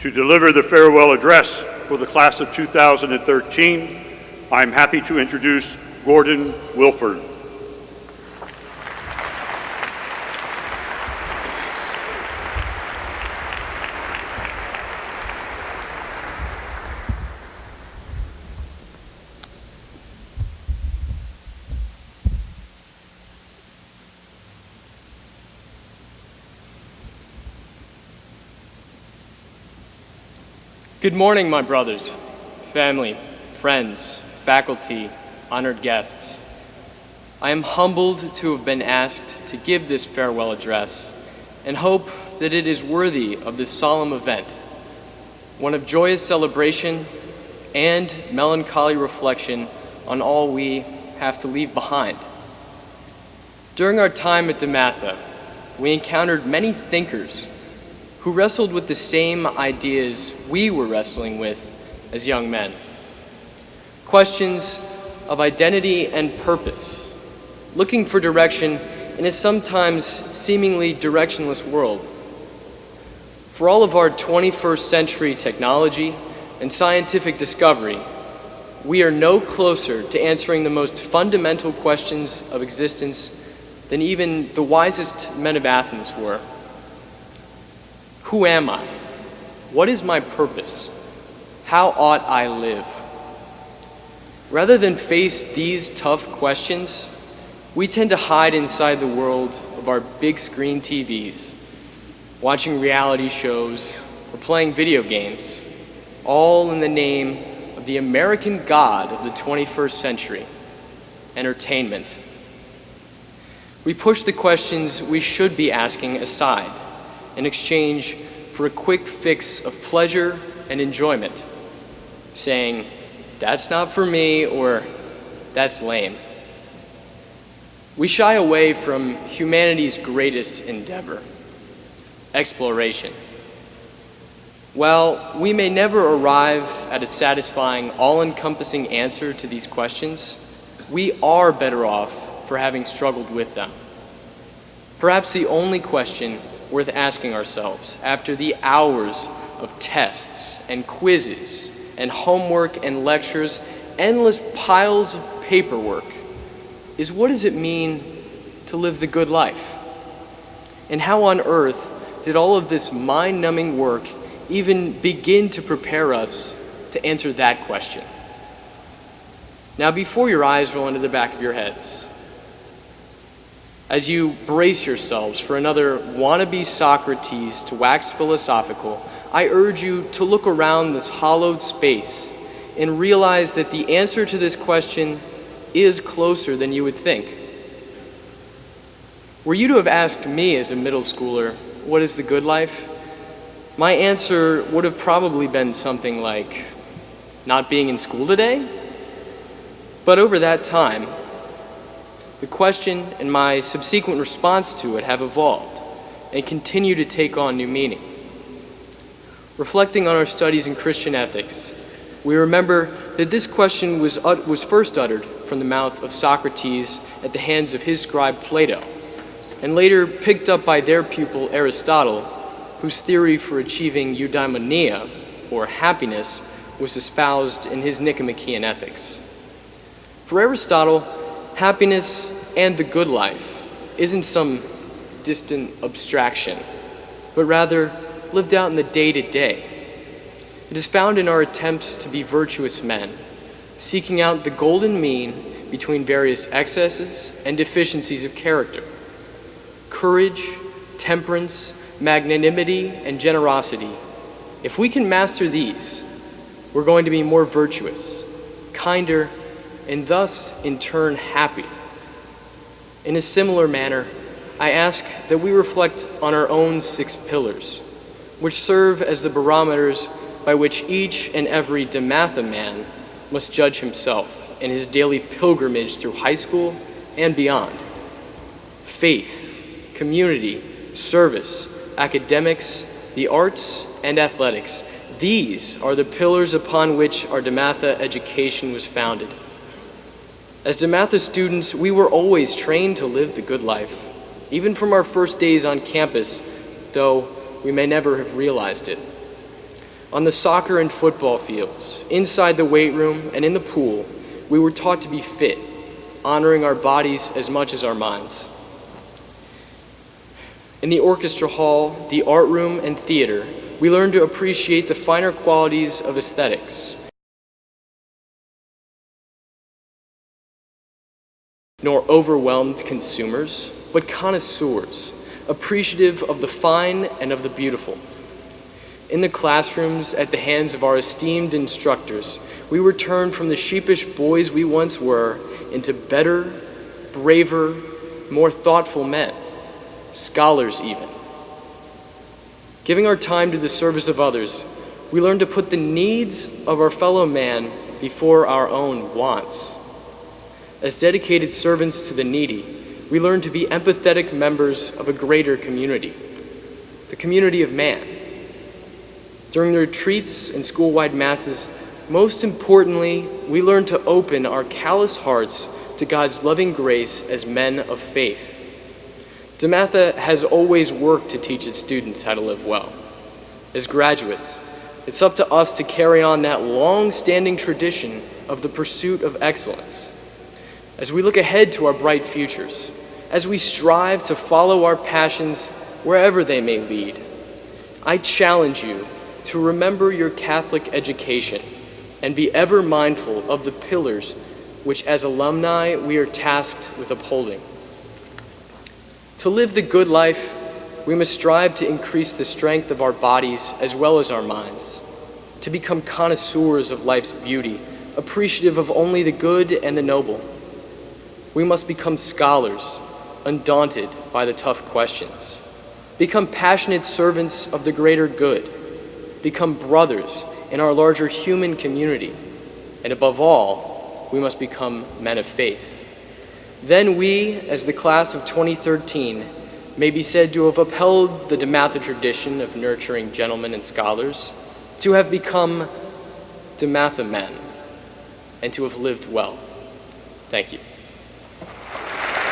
To deliver the farewell address for the class of 2013, I'm happy to introduce Gordon Wilford. Good morning, my brothers, family, friends, faculty, honored guests. I am humbled to have been asked to give this farewell address and hope that it is worthy of this solemn event, one of joyous celebration and melancholy reflection on all we have to leave behind. During our time at DeMatha, we encountered many thinkers who wrestled with the same ideas we were wrestling with as young men. Questions of identity and purpose, looking for direction in a sometimes seemingly directionless world. For all of our 21st century technology and scientific discovery, we are no closer to answering the most fundamental questions of existence than even the wisest men of Athens were. Who am I? What is my purpose? How ought I live? Rather than face these tough questions, we tend to hide inside the world of our big screen TVs, watching reality shows or playing video games, all in the name of the American God of the 21st century, entertainment. We push the questions we should be asking aside in exchange for a quick fix of pleasure and enjoyment, saying, "That's not for me," or "That's lame." We shy away from humanity's greatest endeavor, exploration. While we may never arrive at a satisfying, all-encompassing answer to these questions, we are better off for having struggled with them. Perhaps the only question worth asking ourselves after the hours of tests and quizzes and homework and lectures, endless piles of paperwork, is what does it mean to live the good life? And how on earth did all of this mind-numbing work even begin to prepare us to answer that question? Now, before your eyes roll into the back of your heads, as you brace yourselves for another wannabe Socrates to wax philosophical, I urge you to look around this hollowed space and realize that the answer to this question is closer than you would think. Were you to have asked me as a middle schooler, what is the good life? My answer would have probably been something like, not being in school today? But over that time, the question and my subsequent response to it have evolved and continue to take on new meaning. Reflecting on our studies in Christian ethics, we remember that this question was first uttered from the mouth of Socrates at the hands of his scribe Plato, and later picked up by their pupil Aristotle, whose theory for achieving eudaimonia, or happiness, was espoused in his Nicomachean Ethics. For Aristotle, happiness and the good life isn't some distant abstraction, but rather lived out in the day-to-day. It is found in our attempts to be virtuous men, seeking out the golden mean between various excesses and deficiencies of character. Courage, temperance, magnanimity, and generosity. If we can master these, we're going to be more virtuous, kinder, and thus, in turn, happy. In a similar manner, I ask that we reflect on our own 6 pillars, which serve as the barometers by which each and every DeMatha man must judge himself in his daily pilgrimage through high school and beyond. Faith, community, service, academics, the arts, and athletics. These are the pillars upon which our DeMatha education was founded. As DeMatha students, we were always trained to live the good life, even from our first days on campus, though we may never have realized it. On the soccer and football fields, inside the weight room, and in the pool, we were taught to be fit, honoring our bodies as much as our minds. In the orchestra hall, the art room, and theater, we learned to appreciate the finer qualities of aesthetics, nor overwhelmed consumers, but connoisseurs, appreciative of the fine and of the beautiful. In the classrooms, at the hands of our esteemed instructors, we were turned from the sheepish boys we once were into better, braver, more thoughtful men, scholars even. Giving our time to the service of others, we learned to put the needs of our fellow man before our own wants. As dedicated servants to the needy, we learned to be empathetic members of a greater community, the community of man. During the retreats and school-wide masses, most importantly, we learned to open our callous hearts to God's loving grace as men of faith. DeMatha has always worked to teach its students how to live well. As graduates, it's up to us to carry on that long-standing tradition of the pursuit of excellence. As we look ahead to our bright futures, as we strive to follow our passions wherever they may lead, I challenge you to remember your Catholic education and be ever mindful of the pillars which as alumni we are tasked with upholding. To live the good life, we must strive to increase the strength of our bodies as well as our minds, to become connoisseurs of life's beauty, appreciative of only the good and the noble. We must become scholars, undaunted by the tough questions, become passionate servants of the greater good, become brothers in our larger human community, and above all, we must become men of faith. Then we, as the class of 2013, may be said to have upheld the DeMatha tradition of nurturing gentlemen and scholars, to have become DeMatha men, and to have lived well. Thank you.